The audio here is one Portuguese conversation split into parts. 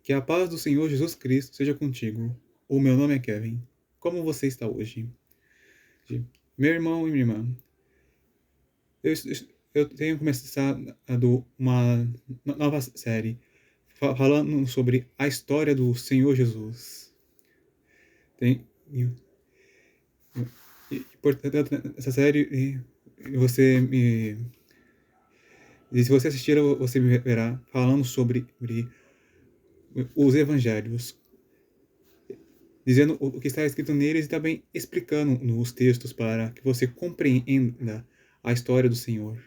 Que a paz do Senhor Jesus Cristo seja contigo. O meu nome é Kevin. Como você está hoje? Meu irmão e minha irmã, eu, eu tenho começado uma nova série falando sobre a história do Senhor Jesus. Tem, portanto, essa série, você me. E se você assistir, você me verá falando sobre os evangelhos, dizendo o que está escrito neles e também explicando nos textos para que você compreenda a história do Senhor.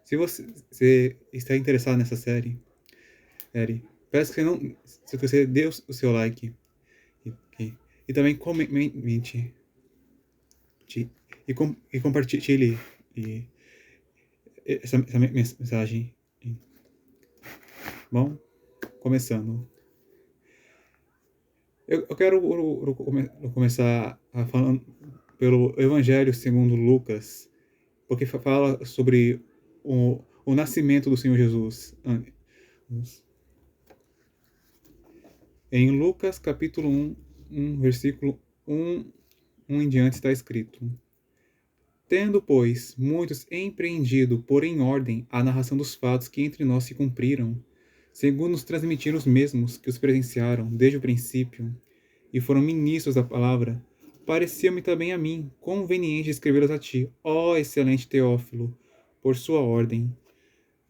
Se você está interessado nessa série, peço que você dê o seu like e também comente e compartilhe essa mensagem. Bom, começando. Eu quero começar falando pelo Evangelho segundo Lucas, porque fala sobre o nascimento do Senhor Jesus. Em Lucas capítulo 1, versículo 1 em diante está escrito: Tendo, pois, muitos empreendido por em ordem a narração dos fatos que entre nós se cumpriram, segundo nos transmitiram os mesmos que os presenciaram desde o princípio, e foram ministros da palavra, parecia-me também a mim conveniente escrevê-los a ti, ó excelente Teófilo, por sua ordem,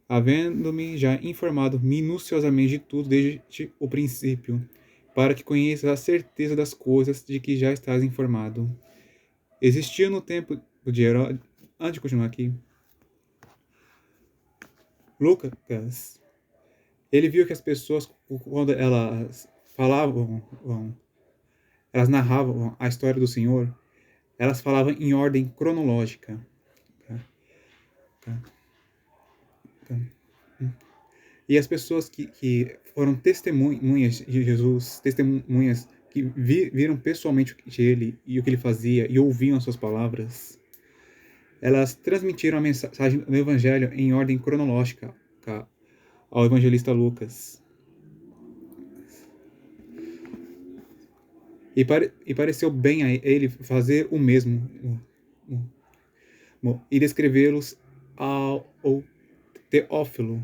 havendo-me já informado minuciosamente de tudo desde o princípio, para que conheças a certeza das coisas de que já estás informado. Existia no tempo de Herodes. Antes de continuar aqui, Lucas, ele viu que as pessoas, quando elas falavam, elas narravam a história do Senhor, elas falavam em ordem cronológica. E as pessoas que foram testemunhas de Jesus, testemunhas que viram pessoalmente ele e o que ele fazia e ouviam as suas palavras, elas transmitiram a mensagem do Evangelho em ordem cronológica ao evangelista Lucas. E pareceu bem a ele fazer o mesmo e descrevê-los ao Teófilo,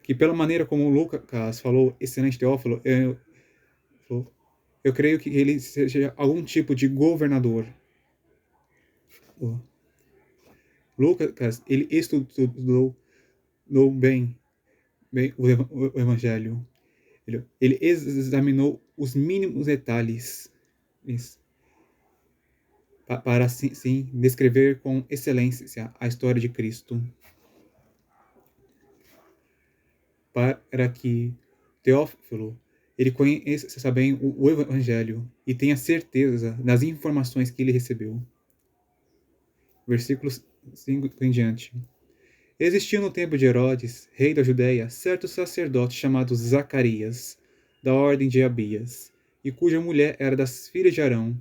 que pela maneira como Lucas falou, excelente Teófilo, eu creio que ele seja algum tipo de governador. Lucas, ele estudou bem o Evangelho. Ele examinou os mínimos detalhes para sim descrever com excelência a história de Cristo. Para que Teófilo ele conheça bem o Evangelho e tenha certeza das informações que ele recebeu. Versículos 5 em diante. Existia no tempo de Herodes, rei da Judéia, certo sacerdote chamado Zacarias, da ordem de Abias, e cuja mulher era das filhas de Arão,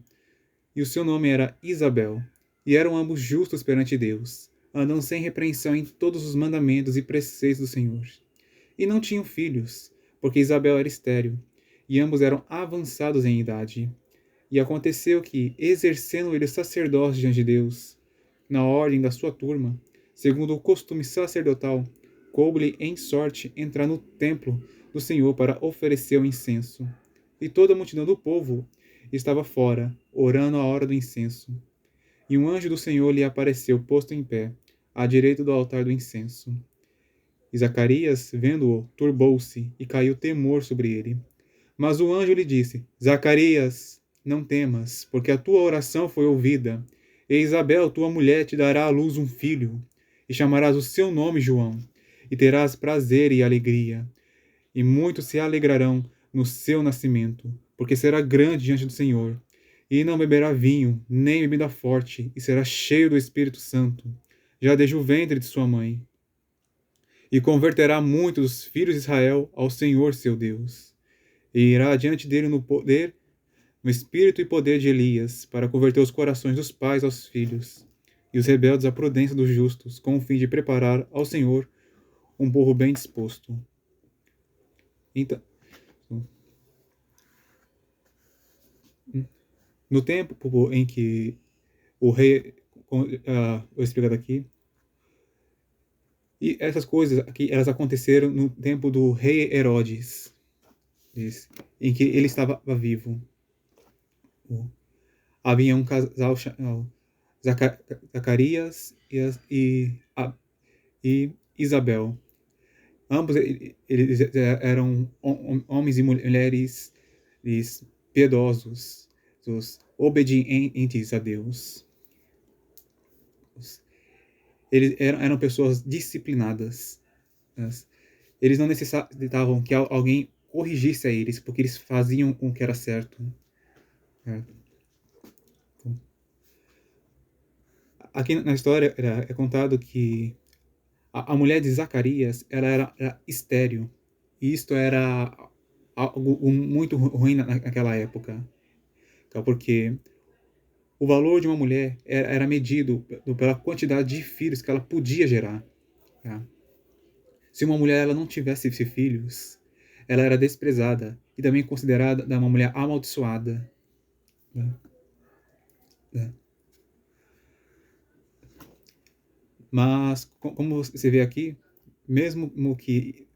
e o seu nome era Isabel, e eram ambos justos perante Deus, andando sem repreensão em todos os mandamentos e preceitos do Senhor. E não tinham filhos, porque Isabel era estéril, e ambos eram avançados em idade. E aconteceu que, exercendo ele o sacerdócio diante de Deus, na ordem da sua turma, segundo o costume sacerdotal, coube-lhe em sorte entrar no templo do Senhor para oferecer o incenso. E toda a multidão do povo estava fora, orando à hora do incenso. E um anjo do Senhor lhe apareceu posto em pé, à direita do altar do incenso. E Zacarias, vendo-o, turbou-se, e caiu temor sobre ele. Mas o anjo lhe disse: Zacarias, não temas, porque a tua oração foi ouvida. E Isabel, tua mulher, te dará à luz um filho, e chamarás o seu nome João, e terás prazer e alegria. E muitos se alegrarão no seu nascimento, porque será grande diante do Senhor. E não beberá vinho, nem bebida forte, e será cheio do Espírito Santo, já desde o ventre de sua mãe. E converterá muitos dos filhos de Israel ao Senhor seu Deus. E irá diante dele no espírito e poder de Elias, para converter os corações dos pais aos filhos, e os rebeldes à prudência dos justos, com o fim de preparar ao Senhor um povo bem disposto. Então, no tempo em que o rei, vou explicar aqui, e essas coisas aqui, elas aconteceram no tempo do rei Herodes, em que ele estava vivo. Havia um casal chamado Zacarias e Isabel. Ambos eles eram homens e mulheres piedosos, obedientes a Deus. Eles eram pessoas disciplinadas. Eles não necessitavam que alguém corrigisse a eles, porque eles faziam o que era certo. Aqui na história é contado que a mulher de Zacarias ela era estéril. E isto era algo muito ruim naquela época. Porque o valor de uma mulher era medido pela quantidade de filhos que ela podia gerar. Tá? Se uma mulher ela não tivesse filhos, ela era desprezada e também considerada uma mulher amaldiçoada. Tá? Mas, como você vê aqui, mesmo que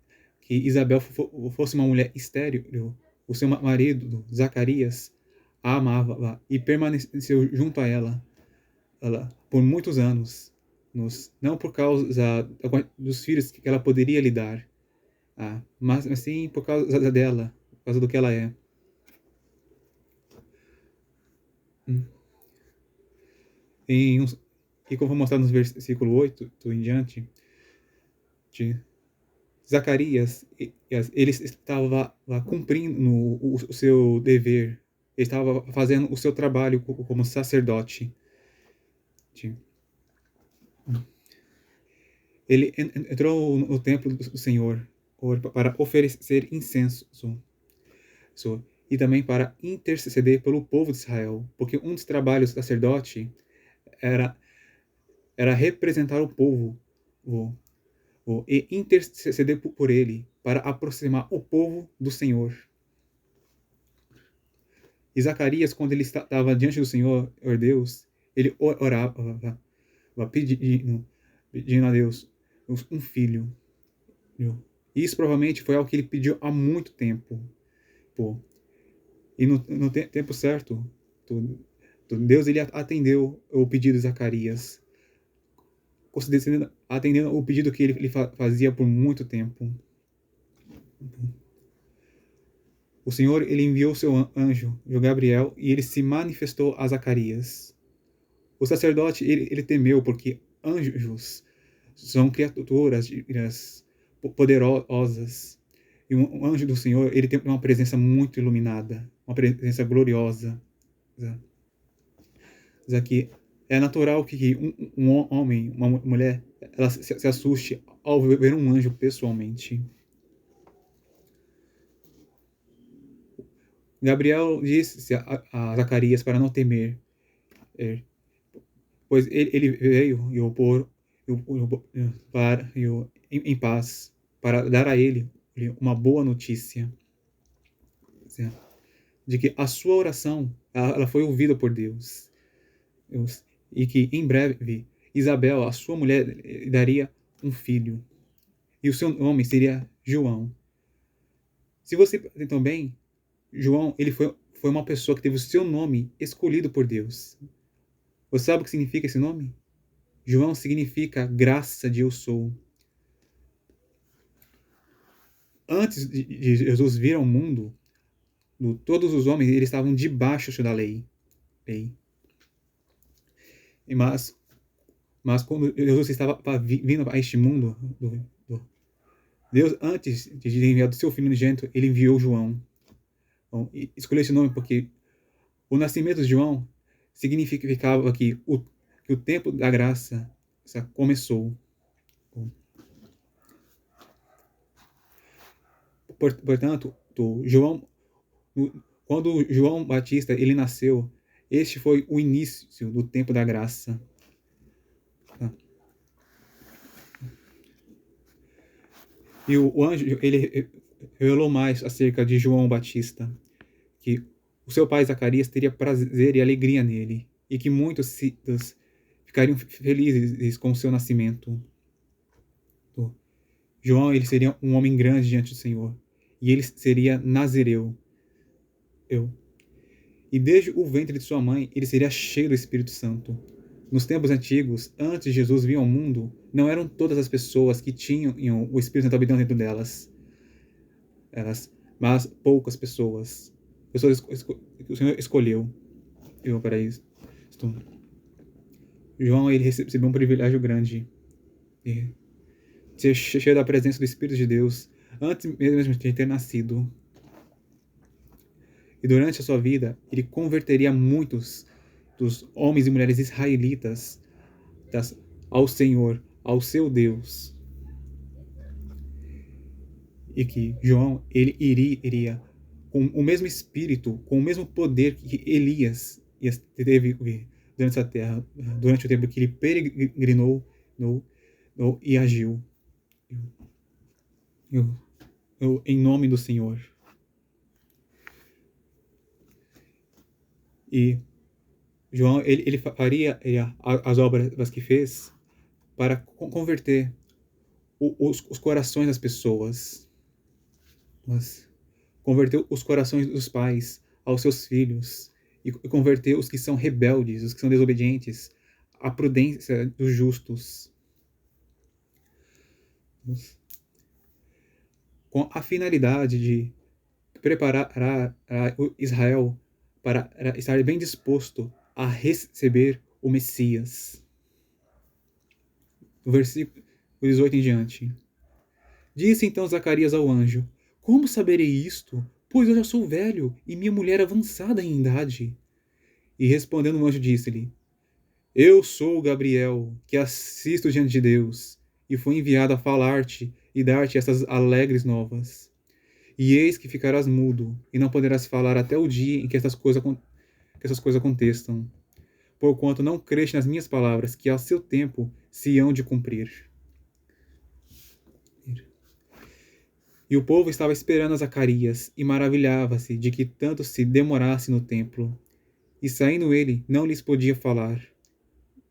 Isabel fosse uma mulher estéril, o seu marido, Zacarias, a amava e permaneceu junto a ela por muitos anos, não por causa dos filhos que ela poderia lhe dar, mas sim por causa dela, por causa do que ela é. E como vou mostrar nos versículo 8 em diante, Zacarias, ele estava cumprindo o seu dever, ele estava fazendo o seu trabalho como sacerdote. Ele entrou no templo do Senhor para oferecer incenso e também para interceder pelo povo de Israel, porque um dos trabalhos do sacerdote era representar o povo e interceder por ele para aproximar o povo do Senhor. E Zacarias, quando ele estava diante do Senhor Deus, ele orava, pedindo a Deus um filho. E isso provavelmente foi algo que ele pediu há muito tempo. E no tempo certo, Deus ele atendeu o pedido de Zacarias, atendendo o pedido que ele fazia por muito tempo. O Senhor ele enviou seu anjo, Gabriel, e ele se manifestou a Zacarias. O sacerdote ele temeu porque anjos são criaturas poderosas. E um anjo do Senhor ele tem uma presença muito iluminada, uma presença gloriosa. Aqui é natural que um homem, uma mulher, ela se assuste ao ver um anjo pessoalmente. Gabriel disse a Zacarias para não temer, pois ele veio em paz para dar a ele uma boa notícia de que a sua oração ela foi ouvida por Deus e que em breve Isabel, a sua mulher, daria um filho e o seu nome seria João. Se você então bem, João ele foi uma pessoa que teve o seu nome escolhido por Deus. Você sabe o que significa esse nome? João significa graça de eu sou. Antes de Jesus vir ao mundo, todos os homens eles estavam debaixo da lei. Mas quando Jesus estava vindo a este mundo, Deus, antes de enviar o seu filho unigênito, ele enviou João. Então, escolheu esse nome porque o nascimento de João significava que o tempo da graça começou. Portanto, quando João Batista ele nasceu, este foi o início do tempo da graça. E o anjo ele revelou mais acerca de João Batista, que o seu pai Zacarias teria prazer e alegria nele, e que muitos ficariam felizes com o seu nascimento. João, ele seria um homem grande diante do Senhor, e ele seria nazireu. E desde o ventre de sua mãe, ele seria cheio do Espírito Santo. Nos tempos antigos, antes de Jesus vir ao mundo, não eram todas as pessoas que tinham o Espírito Santo habitando dentro delas, mas poucas pessoas. Pessoas que o Senhor escolheu para isso. João, ele recebeu um privilégio grande de ser cheio da presença do Espírito de Deus antes mesmo de ter nascido. E durante a sua vida, ele converteria muitos dos homens e mulheres israelitas ao Senhor, ao seu Deus. E que João, ele iria com o mesmo espírito, com o mesmo poder que Elias teve durante essa terra, durante o tempo que ele peregrinou e agiu. Em nome do Senhor. E João, ele faria as obras que fez para converter os corações das pessoas. Mas converteu os corações dos pais aos seus filhos e converteu os que são rebeldes, os que são desobedientes, à prudência dos justos. Com a finalidade de preparar Israel para estar bem disposto a receber o Messias. Do versículo 18 em diante. Disse então Zacarias ao anjo: Como saberei isto? Pois eu já sou velho e minha mulher avançada em idade. E respondendo o anjo disse-lhe: Eu sou Gabriel, que assisto diante de Deus, e fui enviado a falar-te e dar-te estas alegres novas. E eis que ficarás mudo, e não poderás falar até o dia em que essas coisas aconteçam, porquanto não creste nas minhas palavras, que a seu tempo se hão de cumprir. E o povo estava esperando a Zacarias, e maravilhava-se de que tanto se demorasse no templo. E saindo ele, não lhes podia falar.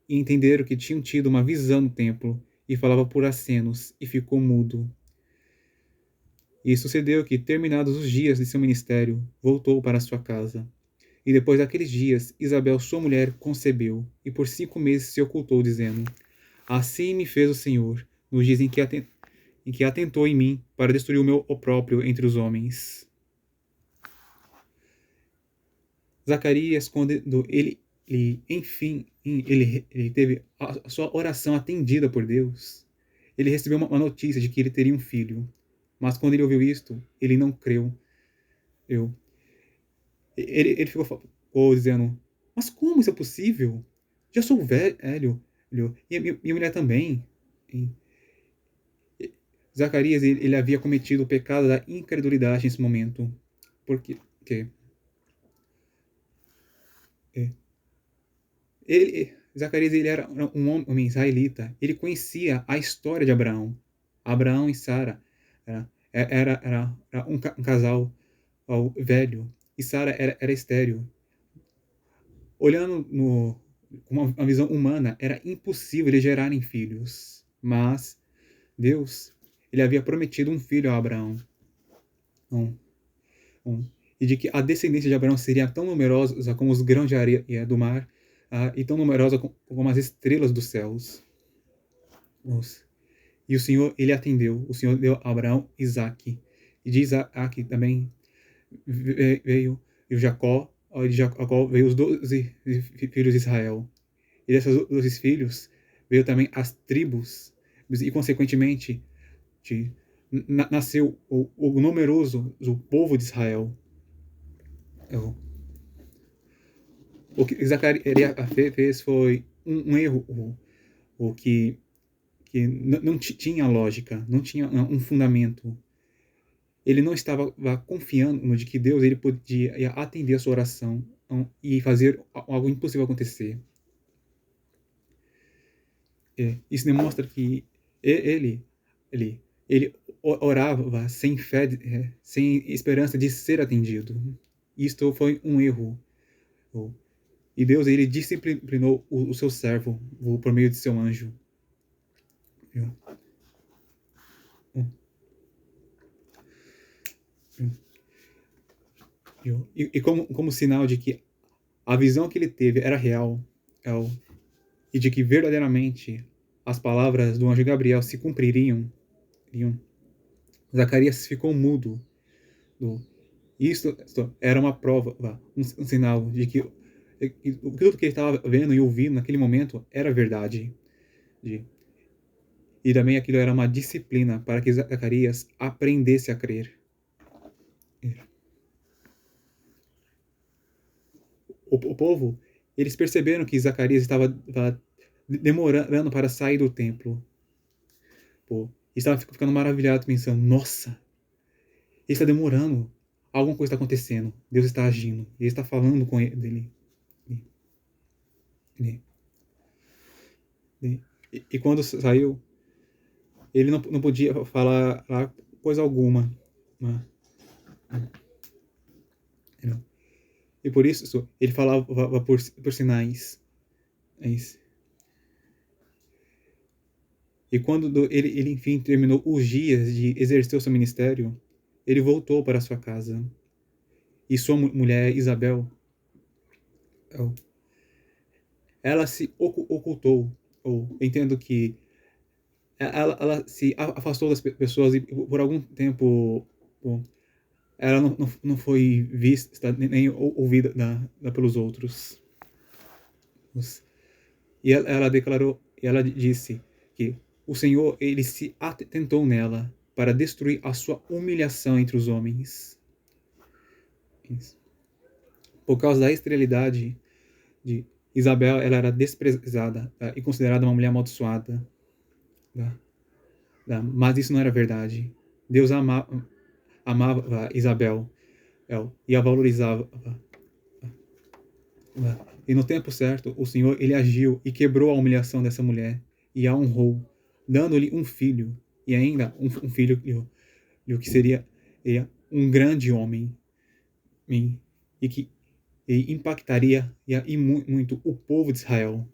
E entenderam que tinham tido uma visão no templo, e falava por acenos, e ficou mudo. E sucedeu que, terminados os dias de seu ministério, voltou para sua casa. E depois daqueles dias, Isabel, sua mulher, concebeu, e por 5 meses se ocultou, dizendo: Assim me fez o Senhor, nos dias em que atentou em mim para destruir o meu opróprio entre os homens. Zacarias, quando ele teve a sua oração atendida por Deus, ele recebeu uma notícia de que ele teria um filho. Mas quando ele ouviu isto, ele não creu. Ele ficou dizendo: Mas como isso é possível? Já sou velho, e minha mulher também. Zacarias, ele havia cometido o pecado da incredulidade nesse momento. Porque Zacarias, ele era um homem israelita. Ele conhecia a história de Abraão. Abraão e Sara era um casal velho. E Sara era estéril. Olhando com uma visão humana, era impossível eles gerarem filhos. Mas Deus, ele havia prometido um filho a Abraão. E de que a descendência de Abraão seria tão numerosa como os grãos de areia do mar, e tão numerosa como as estrelas dos céus. E o Senhor, ele atendeu. O Senhor deu a Abraão Isaque. E de Isaque também veio Jacó. De Jacó veio os 12 filhos de Israel. E desses 12 filhos veio também as tribos. E, consequentemente, nasceu o numeroso o povo de Israel. O que Zacarias fez foi um erro, o que não tinha lógica, não tinha um fundamento. Ele não estava confiando no de que Deus ele podia atender a sua oração e fazer algo impossível acontecer. Isso demonstra que ele ele orava sem fé, sem esperança de ser atendido. Isto foi um erro. E Deus, ele disciplinou o seu servo por meio de seu anjo. E como sinal de que a visão que ele teve era real, e de que verdadeiramente as palavras do anjo Gabriel se cumpririam, Zacarias ficou mudo. Isto era uma prova, um sinal de que tudo que ele estava vendo e ouvindo naquele momento era verdade. E também aquilo era uma disciplina para que Zacarias aprendesse a crer. O povo, eles perceberam que Zacarias estava demorando para sair do templo. Estava ficando maravilhado, pensando, nossa, ele está demorando. Alguma coisa está acontecendo. Deus está agindo. Ele está falando com ele. E quando saiu, ele não podia falar coisa alguma. E por isso, ele falava por sinais. É isso. E quando ele enfim terminou os dias de exercer o seu ministério, ele voltou para sua casa. E sua mulher, Isabel, ela se ocultou. Entendo que ela se afastou das pessoas e por algum tempo ela não foi vista nem ouvida pelos outros. E ela declarou, ela disse que o Senhor, ele se atentou nela para destruir a sua humilhação entre os homens. Por causa da esterilidade de Isabel, ela era desprezada e considerada uma mulher amaldiçoada. Mas isso não era verdade. Deus amava Isabel e a valorizava. E no tempo certo, o Senhor, ele agiu e quebrou a humilhação dessa mulher e a honrou, dando-lhe um filho, e ainda um filho que seria um grande homem, e que impactaria muito o povo de Israel.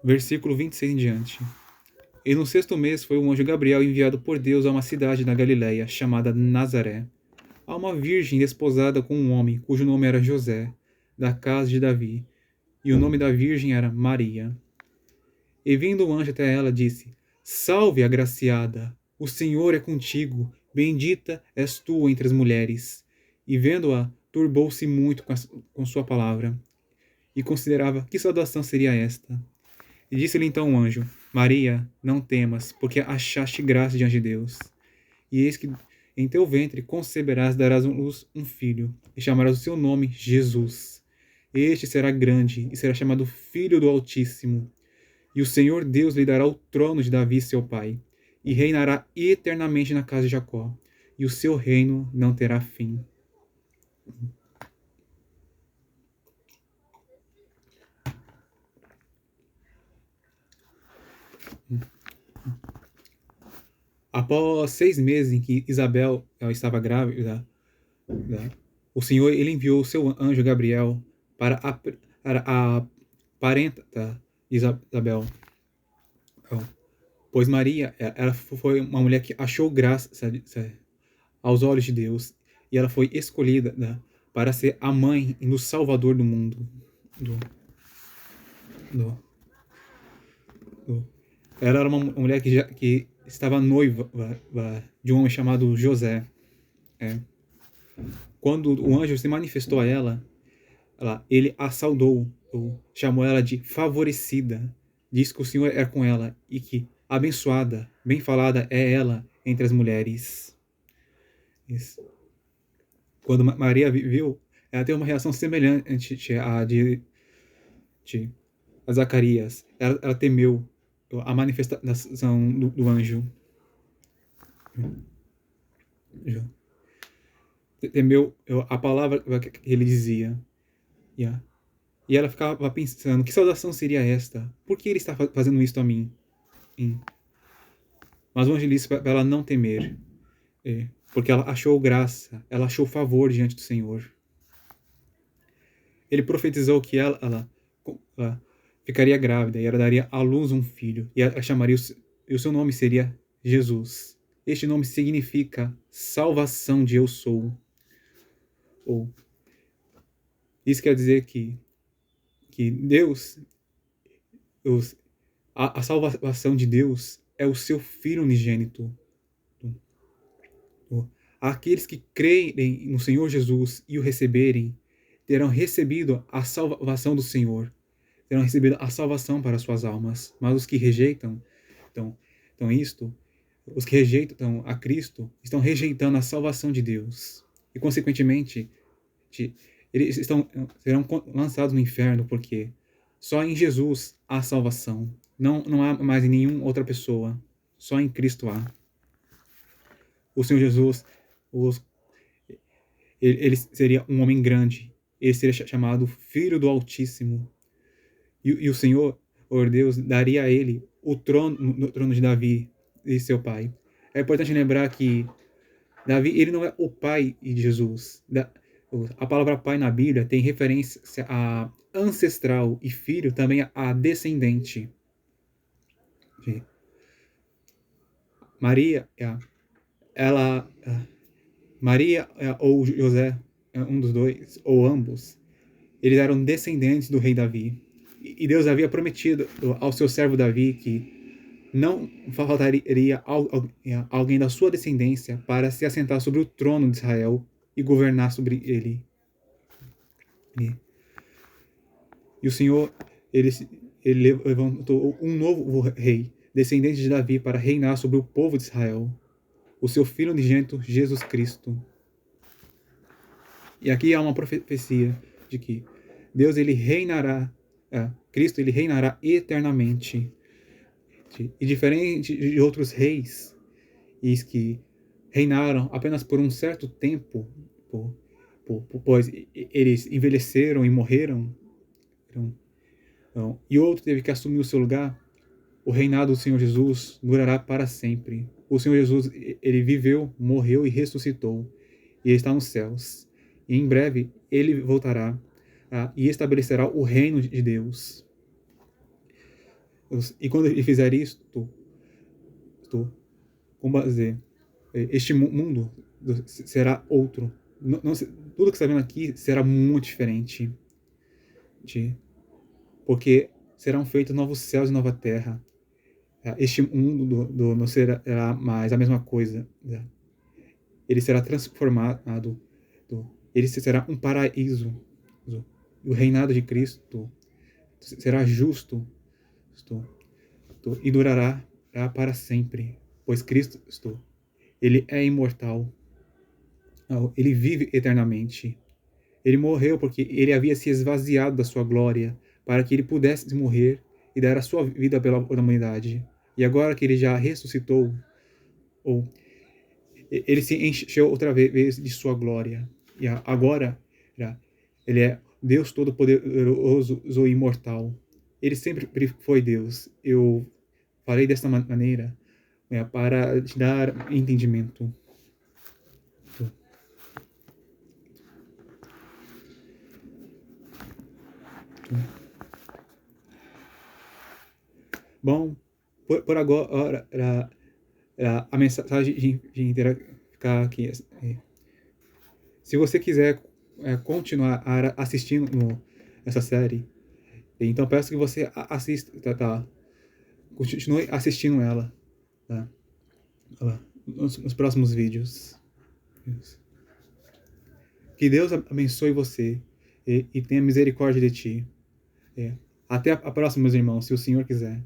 Versículo 26 em diante. E no 6º mês foi o anjo Gabriel enviado por Deus a uma cidade na Galiléia, chamada Nazaré, a uma virgem desposada com um homem cujo nome era José, da casa de Davi, e o nome da virgem era Maria. E vindo o anjo até ela, disse: Salve, agraciada, o Senhor é contigo, bendita és tu entre as mulheres. E vendo-a, turbou-se muito com sua palavra, e considerava que saudação seria esta. E disse-lhe então o anjo: Maria, não temas, porque achaste graça diante de Deus. E eis que em teu ventre conceberás, darás à luz um filho, e chamarás o seu nome Jesus. Este será grande, e será chamado Filho do Altíssimo. E o Senhor Deus lhe dará o trono de Davi, seu pai, e reinará eternamente na casa de Jacó, e o seu reino não terá fim. Após 6 meses em que Isabel estava grávida, o Senhor, ele enviou o seu anjo Gabriel para a parenta de Isabel. Pois Maria, ela foi uma mulher que achou graça aos olhos de Deus, e ela foi escolhida para ser a mãe e o salvador do mundo. Ela era uma mulher que estava noiva de um homem chamado José. Quando o anjo se manifestou a ela, ele a saudou, chamou ela de favorecida, disse que o Senhor é com ela e que abençoada, bem falada é ela entre as mulheres. Isso. Quando Maria viu, ela teve uma reação semelhante à de Zacarias. Ela temeu a manifestação do anjo. temeu a palavra que ele dizia. Yeah. E ela ficava pensando, que saudação seria esta? Por que ele está fazendo isso a mim? Mas o anjo disse para ela não temer, porque ela achou graça, ela achou favor diante do Senhor. Ele profetizou que ela ficaria grávida e ela daria à luz um filho, e ela chamaria o seu nome seria Jesus. Este nome significa salvação de eu sou. Ou isso quer dizer que Deus, a salvação de Deus é o seu Filho unigênito. Aqueles que creem no Senhor Jesus e o receberem, terão recebido a salvação do Senhor, terão recebido a salvação para suas almas. Mas os que rejeitam, os que rejeitam a Cristo, estão rejeitando a salvação de Deus. E, consequentemente, eles serão lançados no inferno, porque só em Jesus há salvação. Não há mais em nenhuma outra pessoa. Só em Cristo há. O Senhor Jesus, ele seria um homem grande. Ele seria chamado Filho do Altíssimo. E o Senhor, o Deus, daria a ele o trono de Davi e seu pai. É importante lembrar que Davi, ele não é o pai de Jesus. A palavra pai na Bíblia tem referência a ancestral e filho também a descendente. Maria ou José, um dos dois, ou ambos, eles eram descendentes do rei Davi. E Deus havia prometido ao seu servo Davi que não faltaria alguém da sua descendência para se assentar sobre o trono de Israel e governar sobre ele. E o Senhor, ele levantou um novo rei, descendente de Davi, para reinar sobre o povo de Israel, o seu Filho unigênito, Jesus Cristo. E aqui há uma profecia de que Deus, ele reinará, Cristo, ele reinará eternamente. E diferente de outros reis, que reinaram apenas por um certo tempo, pois eles envelheceram e morreram, e outro teve que assumir o seu lugar, o reinado do Senhor Jesus durará para sempre. O Senhor Jesus, ele viveu, morreu e ressuscitou, e ele está nos céus. E em breve ele voltará e estabelecerá o reino de Deus. E quando ele fizer isto, como dizer, este mundo será outro. Tudo que está vendo aqui será muito diferente. Porque serão feitos novos céus e nova terra. Este mundo não será mais a mesma coisa. Ele será transformado. Ele será um paraíso. O reinado de Cristo será justo e durará para sempre. Pois Cristo, ele é imortal. Ele vive eternamente. Ele morreu porque ele havia se esvaziado da sua glória para que ele pudesse morrer e dar a sua vida pela humanidade. E agora que ele já ressuscitou, ele se encheu outra vez de sua glória. E agora ele é Deus Todo-Poderoso e imortal. Ele sempre foi Deus. Eu falei desta maneira para te dar entendimento. Bom, por agora, a mensagem de ficar aqui. Se você quiser continuar assistindo essa série, então peço que você assista, continue assistindo ela, tá? Nos próximos vídeos. Que Deus abençoe você e tenha misericórdia de ti. Até a próxima, meus irmãos, se o Senhor quiser.